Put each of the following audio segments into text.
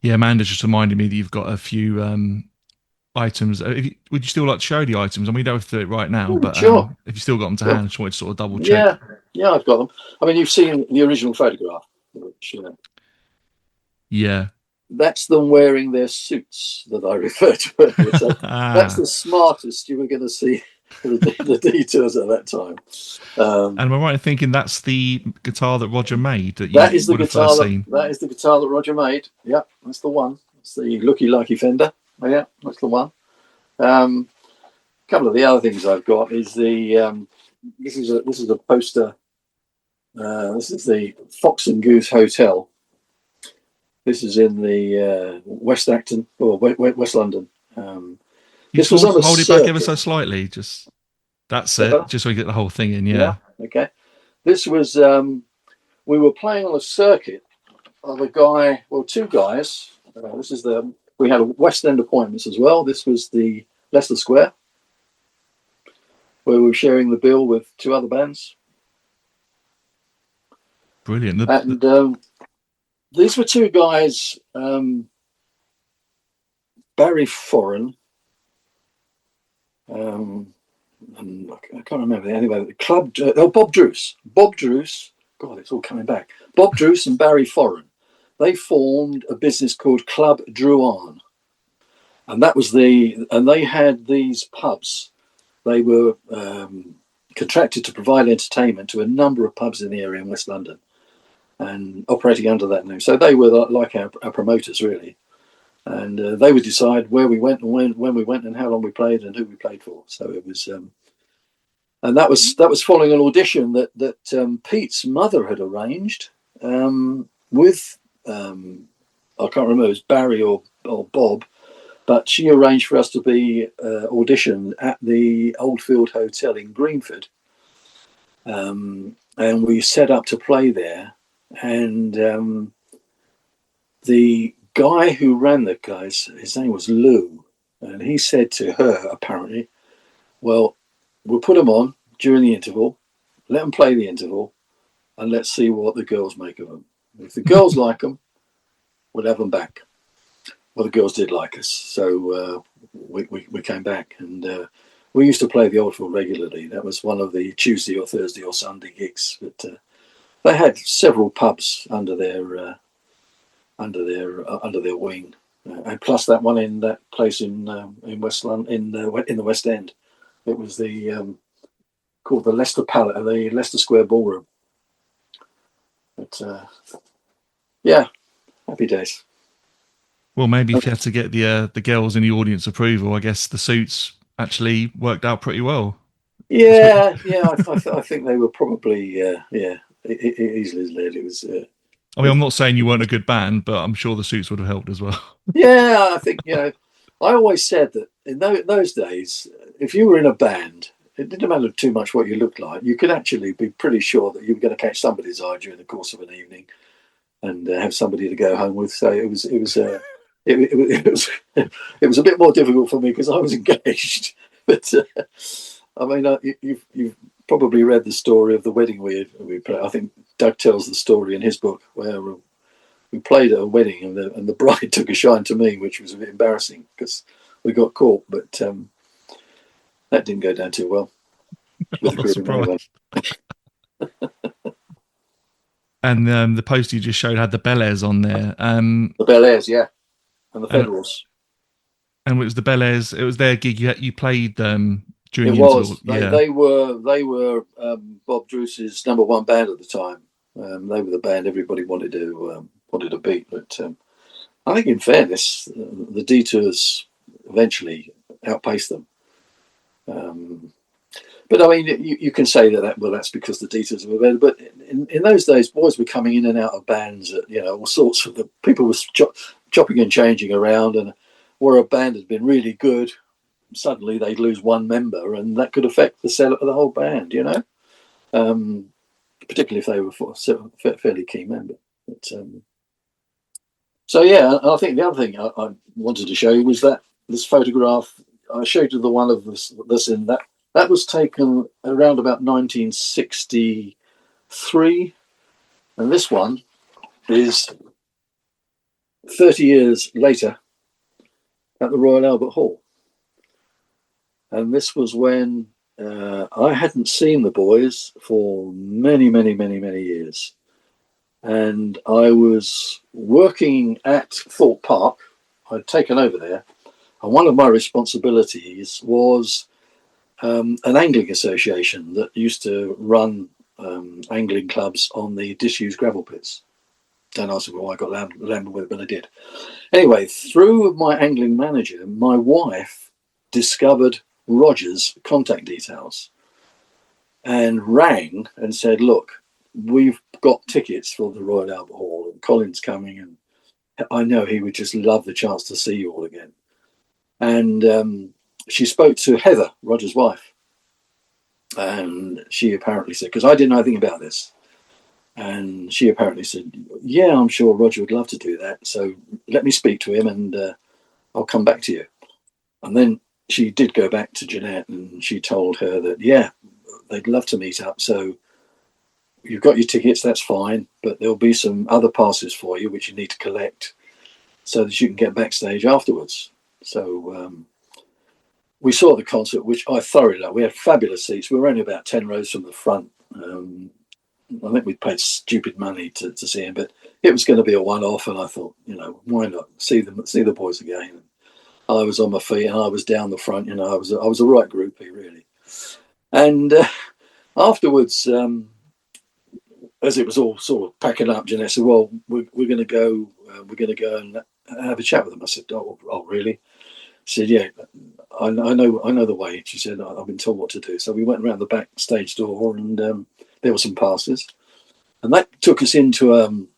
Yeah, Amanda's just reminded me that you've got a few items. Would you still like to show the items? I mean, you don't have to do it right now, but Sure, if you still got them to sure. hand, I just wanted to sort of double check. Yeah, yeah, I've got them. I mean, you've seen the original photograph, which Yeah. that's them wearing their suits that I referred to earlier. So that's Ah. the smartest you were going to see the detours at that time. Um, And am I right in thinking that's the guitar that Roger made that that you is the would have guitar first seen? that is the guitar that Roger made. Yeah, that's the one. It's the looky likey Fender. Yeah, that's the one. A couple of the other things I've got is the this is a poster. This is the Fox and Goose Hotel. This is in the West Acton or West London. You This just was on a hold it back ever circuit. so slightly. Just that's it. Better? Just so we get the whole thing in. Yeah. Yeah. Okay. This was we were playing on a circuit of a guy, well, two guys. This is the we had a West End appointments as well. This was the Leicester Square where we were sharing the bill with two other bands, Brilliant. and these were two guys, Barry Foreign, and I can't remember anyway. The club, Bob Druce. Bob Druce. God, it's all coming back. Bob Druce and Barry Foreign. They formed a business called Club Druan, and they had these pubs. They were contracted to provide entertainment to a number of pubs in the area in West London, and operating under that name. So they were like our promoters, really. And they would decide where we went and when we went and how long we played and who we played for. So it was, and that was following an audition that Pete's mother had arranged with I can't remember, it was Barry or Bob, but she arranged for us to be auditioned at the Oldfield Hotel in Greenford, and we set up to play there. And the guy who ran the guys, his name was Lou, and he said to her, apparently, well, we'll put them on during the interval, let them play the interval, and let's see what the girls make of them. If the girls like them, we'll have them back. Well, the girls did like us, so we came back, and we used to play the Oldfield regularly. That was one of the Tuesday or Thursday or Sunday gigs. But they had several pubs under their wing, and plus that one in that place in West London, in the West End. It was the called the Leicester Palace, the Leicester Square Ballroom. But yeah, happy days. Well, maybe if you had to get the girls in the audience approval, I guess the suits actually worked out pretty well. Yeah, yeah, I think they were probably yeah, easily as led. It was. I mean, I'm not saying you weren't a good band, but I'm sure the suits would have helped as well. Yeah, I think I always said that in those days, if you were in a band, it didn't matter too much what you looked like. You could actually be pretty sure that you were going to catch somebody's eye during the course of an evening and have somebody to go home with. So it was it was a bit more difficult for me because I was engaged. But I mean, you've probably read the story of the wedding we played. I think Doug tells the story in his book where we played at a wedding and the bride took a shine to me, which was a bit embarrassing because we got caught. But that didn't go down too well with I'm the not groom anyway. surprised. And the poster you just showed had the Bel-Airs on there. The Bel-Airs, yeah, and the And Federals. and it was the Bel-Airs. It was their gig. You played during It the interval. was. They Yeah. they were they were Bob Druce's number one band at the time. They were the band everybody wanted to beat. But I think, in fairness, the Detours eventually outpaced them. Um, but I mean, you can say that's because the Detours were better. But in those days, boys were coming in and out of bands. All sorts of the people were chopping and changing around, and where a band had been really good, suddenly they'd lose one member, and that could affect the sell of the whole band. Particularly if they were a fairly key member. But, so yeah, I think the other thing I wanted to show you was that this photograph. I showed you the one of this in that was taken around about 1963, and this one is 30 years later at the Royal Albert Hall. And this was when I hadn't seen the boys for many, many, many, many years. And I was working at Thorpe Park. I'd taken over there. And one of my responsibilities was an angling association that used to run angling clubs on the disused gravel pits. Don't ask me why I got landed with it, but I did. Anyway, through my angling manager, my wife discovered Roger's contact details and rang and said, look, we've got tickets for the Royal Albert Hall and Colin's coming, and I know he would just love the chance to see you all again. And she spoke to Heather, Roger's wife, and she apparently said, because I didn't know anything about this, and she apparently said, yeah, I'm sure Roger would love to do that, so let me speak to him and I'll come back to you. And then she did go back to Jeanette and she told her that, yeah, they'd love to meet up, so you've got your tickets, that's fine, but there'll be some other passes for you which you need to collect so that you can get backstage afterwards. So we saw the concert, which I thoroughly loved. We had fabulous seats. We were only about 10 rows from the front. I think we paid stupid money to see him, but it was going to be a one-off, and I thought, why not see the boys again? And I was on my feet and I was down the front. I was a right groupie, really. And afterwards, as it was all sort of packing up, Jeanette said, well, we're going to go and have a chat with them. I said, oh really? She said, yeah, I know the way. She said, I've been told what to do. So we went around the backstage door, and there were some passes, and that took us into an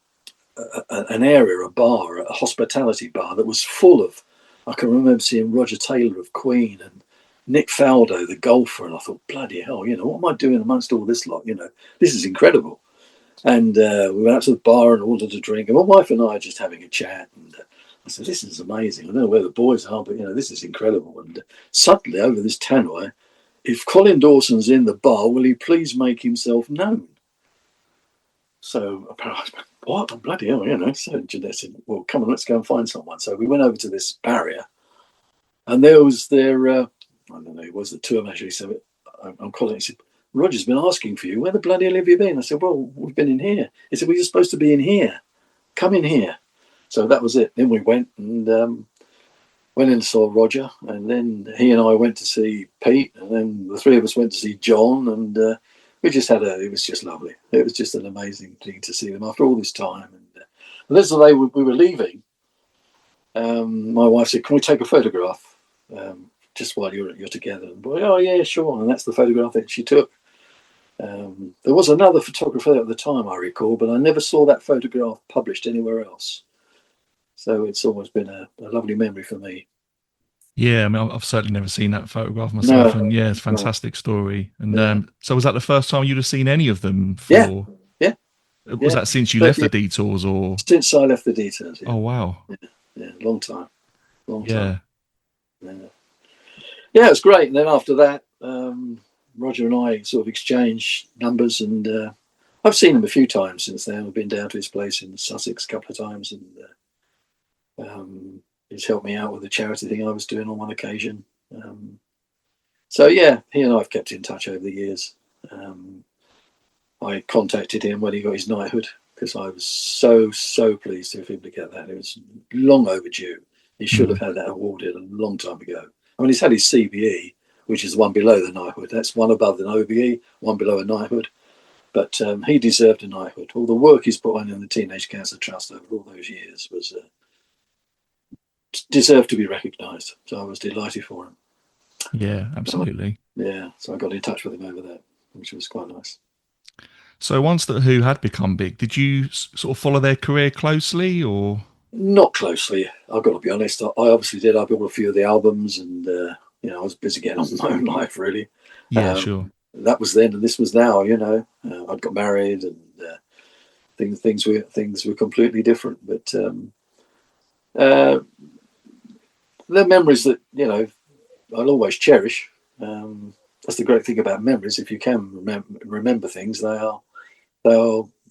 area, a bar, a hospitality bar that was full of, I can remember seeing Roger Taylor of Queen and Nick Faldo, the golfer, and I thought, bloody hell, what am I doing amongst all this lot? This is incredible. And we went out to the bar and ordered a drink, and my wife and I are just having a chat, and I said, this is amazing. I don't know where the boys are, but this is incredible. And suddenly, over this tannoy, if Colin Dawson's in the bar, will he please make himself known? So apparently, what? Bloody hell, So Jeanette said, well, come on, let's go and find someone. So we went over to this barrier, and there was I don't know, it was the tour manager. He said, I'm calling. He said, Roger's been asking for you. Where the bloody hell have you been? I said, well, we've been in here. He said, well, you're supposed to be in here. Come in here. So that was it. Then we went and went in and saw Roger, and then he and I went to see Pete, and then the three of us went to see John, and we just it was just lovely. It was just an amazing thing to see them after all this time. And as we were leaving, my wife said, can we take a photograph just while you're together? And boy, oh yeah, sure. And that's the photograph that she took. There was another photographer at the time, I recall, but I never saw that photograph published anywhere else. So it's always been a lovely memory for me. Yeah, I mean, I've certainly never seen that photograph myself, and yeah, it's a fantastic story. And so was that the first time you'd have seen any of them? Yeah. Was that since you left the Detours, or since I left the Detours? Yeah. Oh wow! Yeah, long time. Yeah, it's great. And then after that, Roger and I sort of exchanged numbers, and I've seen him a few times since then. I've been down to his place in Sussex a couple of times, and he's helped me out with a charity thing I was doing on one occasion. So yeah, he and I have kept in touch over the years. I contacted him when he got his knighthood, because I was so pleased for him to get that. It was long overdue. He should have had that awarded a long time ago. I mean, he's had his CBE, which is the one below the knighthood. That's one above the OBE, one below a knighthood. But he deserved a knighthood. All the work he's put on in the Teenage Cancer Trust over all those years was deserved to be recognised. So I was delighted for him. Yeah, absolutely. So I got in touch with him over that, which was quite nice. So once the Who had become big, did you sort of follow their career closely, or? Not closely, I've got to be honest. I obviously did. I bought a few of the albums, and I was busy getting on with my own life, really. Yeah, sure. That was then, and this was now. I'd got married, and things were completely different. But they're memories that I'll always cherish. That's the great thing about memories. If you can remember things, they are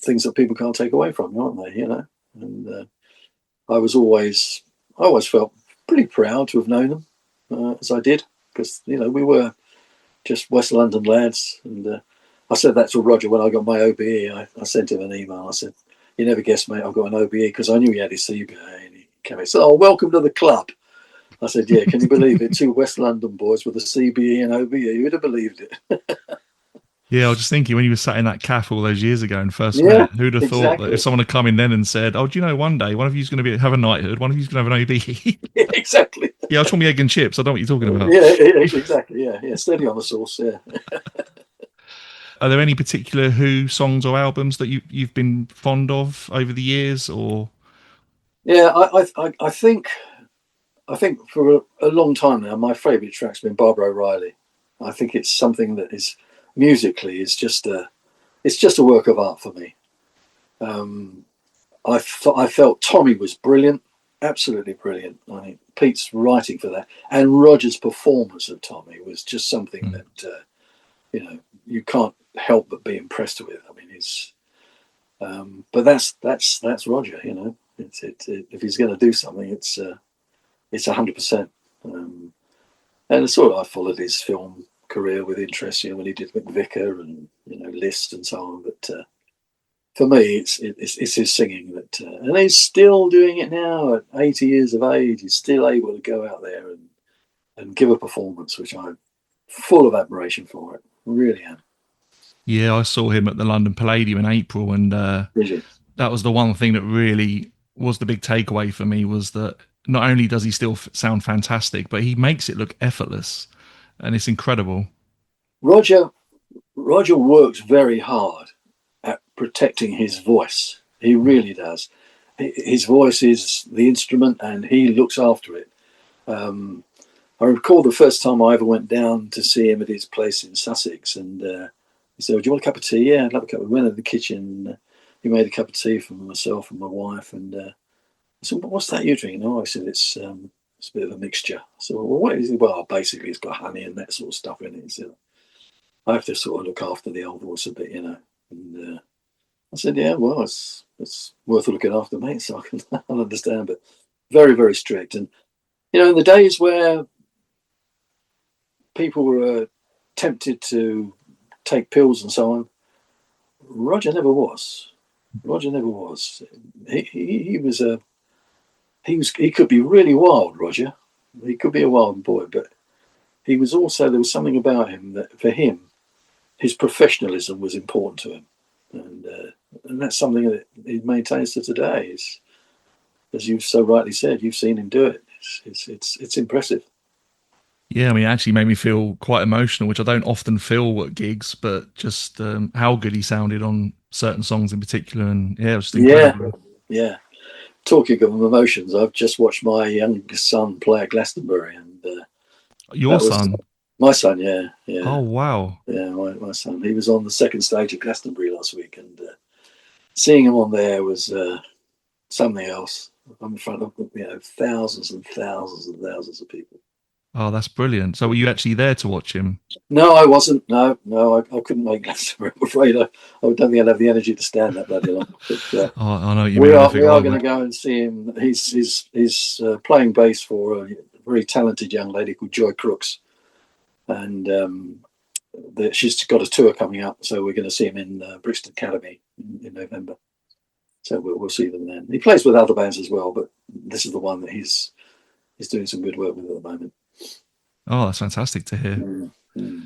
things that people can't take away from you, aren't they? And I always felt pretty proud to have known them as I did, because we were just West London lads. And I said that to Roger when I got my OBE. I sent him an email. I said, "You never guessed, mate, I've got an OBE," because I knew he had his CBA. And he came and said, "Oh, welcome to the club." I said, "Yeah, can you believe it? Two West London boys with a CBE and OBE. Who'd have believed it?" Yeah, I was just thinking when you were sat in that cafe all those years ago and first Yeah, met, who'd have thought that exactly. if someone had come in then and said, "Oh, do you know one day one of you's going to have a knighthood, one of you's going to have an OBE." Yeah, exactly. Yeah, I just want me egg and chips. I don't know what you're talking about. Yeah, exactly. Yeah. Steady on the sauce. Yeah. Are there any particular Who songs or albums that you've been fond of over the years, or? Yeah, I think for a long time now, my favourite track's been Barbara O'Reilly. I think it's something that is musically is just a work of art for me. I felt Tommy was brilliant, absolutely brilliant. I mean, Pete's writing for that, and Roger's performance of Tommy was just something that you can't help but be impressed with. I mean, but that's Roger. If he's going to do something, it's 100%. And sort of I followed his film career with interest, when he did McVicar and List and so on. But for me, it's his singing that, and he's still doing it now at 80 years of age. He's still able to go out there and give a performance, which I'm full of admiration for. It really am. Yeah, I saw him at the London Palladium in April, and that was the one thing that really was the big takeaway for me, was that not only does he still sound fantastic, but he makes it look effortless, and it's incredible. Roger works very hard at protecting his voice. He really does. His voice is the instrument, and he looks after it. I recall the first time I ever went down to see him at his place in Sussex, and he said, "Do you want a cup of tea?" "Yeah, I'd love a cup." We went into the kitchen. He made a cup of tea for myself and my wife, and I said, "What's that you're drinking?" "Oh," I said, "It's a bit of a mixture." I said, "Well, what is it?" "Well, basically, it's got honey and that sort of stuff in it." He said, "I have to sort of look after the old voice a bit, And I said, "Yeah, well, it's worth looking after, mate." So I understand, but very, very strict. And in the days where people were tempted to take pills and so on, Roger never was. Roger never was. He could be really wild, Roger. He could be a wild boy, but he was also, there was something about him that for him, his professionalism was important to him, and that's something that he maintains to today. As you've so rightly said, you've seen him do it. It's impressive. Yeah, I mean, it actually made me feel quite emotional, which I don't often feel at gigs, but just how good he sounded on certain songs in particular, and yeah, it was just incredible. Yeah. Talking of emotions, I've just watched my youngest son play at Glastonbury, and Your son? My son, yeah. Oh, wow. Yeah, my son. He was on the second stage at Glastonbury last week, and seeing him on there was something else. I'm in front of thousands and thousands and thousands of people. Oh, that's brilliant. So were you actually there to watch him? No, I wasn't. No, I couldn't make Glastonbury. I'm afraid I don't think I'd have the energy to stand that bloody long. But, Oh, I know what you we mean. are going to go and see him. He's playing bass for a very talented young lady called Joy Crooks, and she's got a tour coming up, so we're going to see him in Brixton Academy in November. So we'll see them then. He plays with other bands as well, but this is the one that he's doing some good work with at the moment. Oh, that's fantastic to hear. Mm-hmm.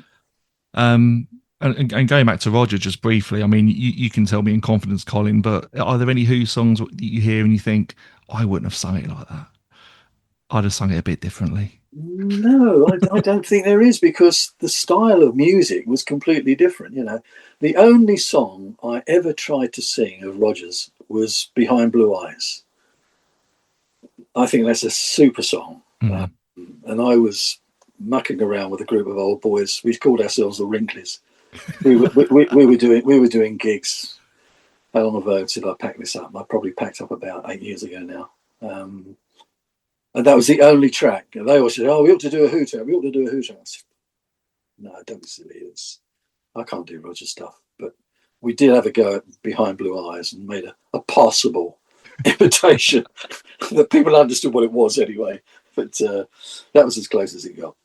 And going back to Roger just briefly, I mean, you can tell me in confidence, Colin, but are there any Who songs that you hear and you think, I wouldn't have sung it like that? I'd have sung it a bit differently. No, I don't think there is, because the style of music was completely different. The only song I ever tried to sing of Roger's was Behind Blue Eyes. I think that's a super song. Mm. And I was mucking around with a group of old boys. We called ourselves the Wrinklies. We were doing gigs. How long ago did I pack this up? I probably packed up about 8 years ago now. And that was the only track. And they all said, "Oh, we ought to do a Who track. We ought to do a Who track." I said, "No, don't be silly. I can't do Roger stuff." But we did have a go at Behind Blue Eyes and made a passable imitation that people understood what it was anyway. But that was as close as it got.